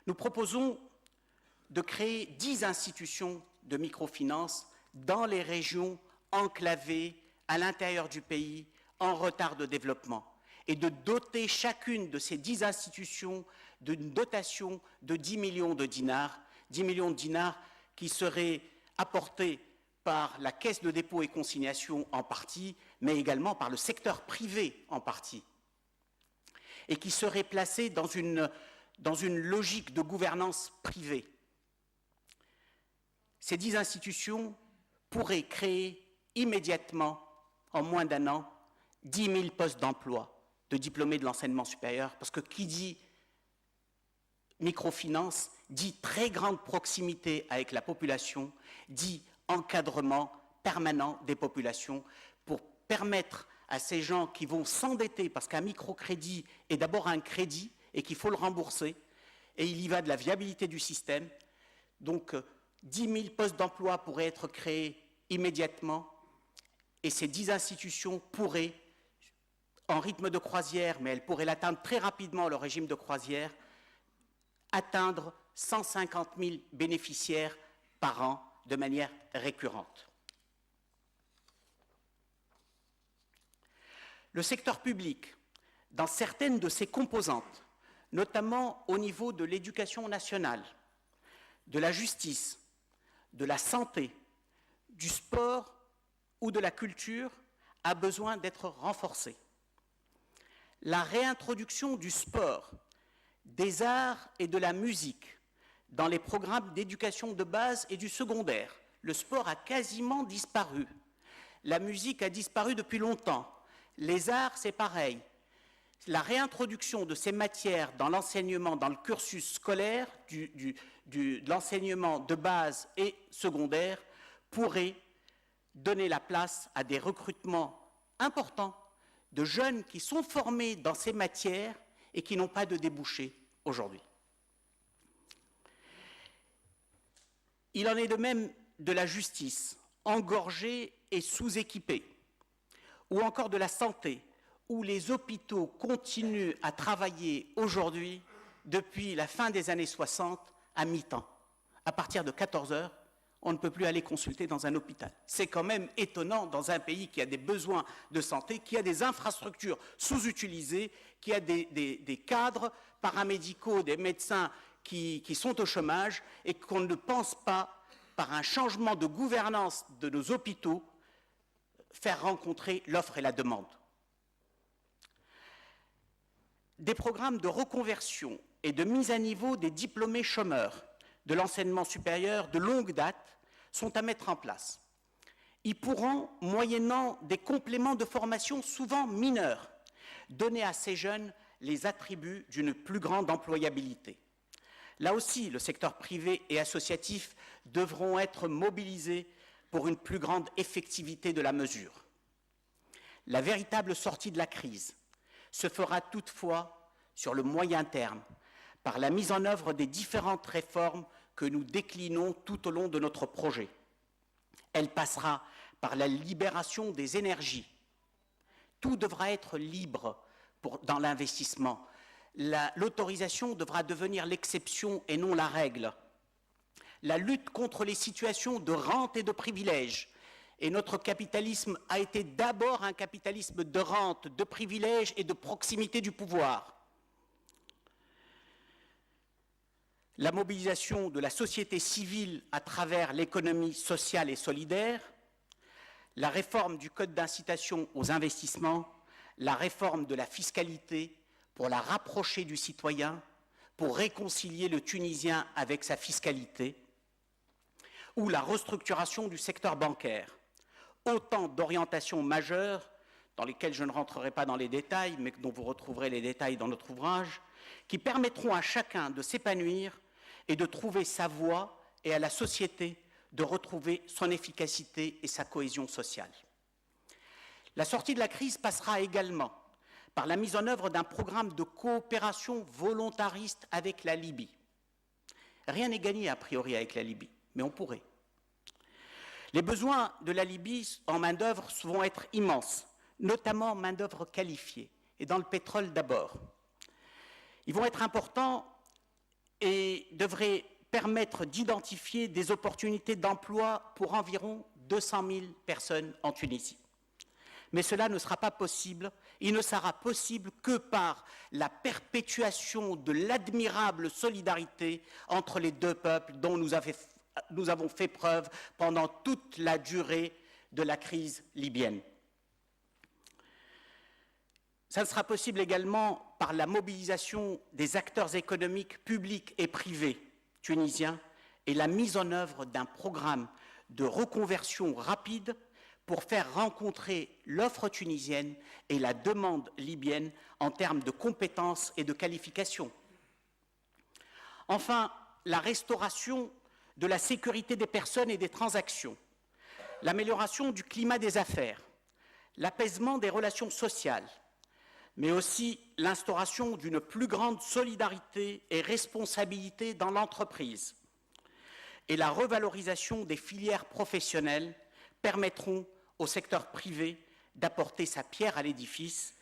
Nous proposons de créer 10 institutions de microfinance dans les régions enclavées à l'intérieur du pays, en retard de développement, et de doter chacune de ces 10 institutions d'une dotation de 10 millions de dinars qui seraient apportés par la Caisse de dépôt et consignation en partie, mais également par le secteur privé en partie, et qui seraient placés dans une logique de gouvernance privée. Ces 10 institutions pourraient créer immédiatement, en moins d'1 an, 10 000 postes d'emploi de diplômés de l'enseignement supérieur, parce que qui dit microfinance dit très grande proximité avec la population, dit encadrement permanent des populations pour permettre à ces gens qui vont s'endetter, parce qu'un microcrédit est d'abord un crédit et qu'il faut le rembourser, et il y va de la viabilité du système. Donc 10 000 postes d'emploi pourraient être créés immédiatement, et ces 10 institutions pourraient, en rythme de croisière, mais elles pourraient l'atteindre très rapidement, le régime de croisière, atteindre 150 000 bénéficiaires par an de manière récurrente. Le secteur public, dans certaines de ses composantes, notamment au niveau de l'éducation nationale, de la justice, de la santé, du sport ou de la culture, a besoin d'être renforcé. La réintroduction du sport, des arts et de la musique dans les programmes d'éducation de base et du secondaire. Le sport a quasiment disparu. La musique a disparu depuis longtemps. Les arts, c'est pareil. La réintroduction de ces matières dans l'enseignement, dans le cursus scolaire, de l'enseignement de base et secondaire, pourrait donner la place à des recrutements importants de jeunes qui sont formés dans ces matières et qui n'ont pas de débouchés aujourd'hui. Il en est de même de la justice, engorgée et sous-équipée, ou encore de la santé, où les hôpitaux continuent à travailler aujourd'hui, depuis la fin des années 60, à mi-temps. À partir de 14 heures, on ne peut plus aller consulter dans un hôpital. C'est quand même étonnant dans un pays qui a des besoins de santé, qui a des infrastructures sous-utilisées, qui a des cadres paramédicaux, des médecins qui sont au chômage, et qu'on ne pense pas, par un changement de gouvernance de nos hôpitaux, faire rencontrer l'offre et la demande. Des programmes de reconversion et de mise à niveau des diplômés chômeurs de l'enseignement supérieur de longue date sont à mettre en place. Ils pourront, moyennant des compléments de formation souvent mineurs, donner à ces jeunes les attributs d'une plus grande employabilité. Là aussi, le secteur privé et associatif devront être mobilisés pour une plus grande effectivité de la mesure. La véritable sortie de la crise se fera toutefois sur le moyen terme, par la mise en œuvre des différentes réformes que nous déclinons tout au long de notre projet. Elle passera par la libération des énergies. Tout devra être libre dans l'investissement. L'autorisation devra devenir l'exception et non la règle. La lutte contre les situations de rente et de privilèges. Et notre capitalisme a été d'abord un capitalisme de rente, de privilèges et de proximité du pouvoir. La mobilisation de la société civile à travers l'économie sociale et solidaire, la réforme du code d'incitation aux investissements, la réforme de la fiscalité pour la rapprocher du citoyen, pour réconcilier le Tunisien avec sa fiscalité, ou la restructuration du secteur bancaire. Autant d'orientations majeures, dans lesquelles je ne rentrerai pas dans les détails, mais dont vous retrouverez les détails dans notre ouvrage, qui permettront à chacun de s'épanouir et de trouver sa voie, et à la société de retrouver son efficacité et sa cohésion sociale. La sortie de la crise passera également par la mise en œuvre d'un programme de coopération volontariste avec la Libye. Rien n'est gagné a priori avec la Libye, mais on pourrait. Les besoins de la Libye en main-d'œuvre vont être immenses, notamment main-d'œuvre qualifiée, et dans le pétrole d'abord. Ils vont être importants et devrait permettre d'identifier des opportunités d'emploi pour environ 200 000 personnes en Tunisie. Mais cela ne sera pas possible, il ne sera possible que par la perpétuation de l'admirable solidarité entre les deux peuples dont nous avons fait preuve pendant toute la durée de la crise libyenne. Ça sera possible également par la mobilisation des acteurs économiques publics et privés tunisiens et la mise en œuvre d'un programme de reconversion rapide pour faire rencontrer l'offre tunisienne et la demande libyenne en termes de compétences et de qualifications. Enfin, la restauration de la sécurité des personnes et des transactions, l'amélioration du climat des affaires, l'apaisement des relations sociales, mais aussi l'instauration d'une plus grande solidarité et responsabilité dans l'entreprise et la revalorisation des filières professionnelles permettront au secteur privé d'apporter sa pierre à l'édifice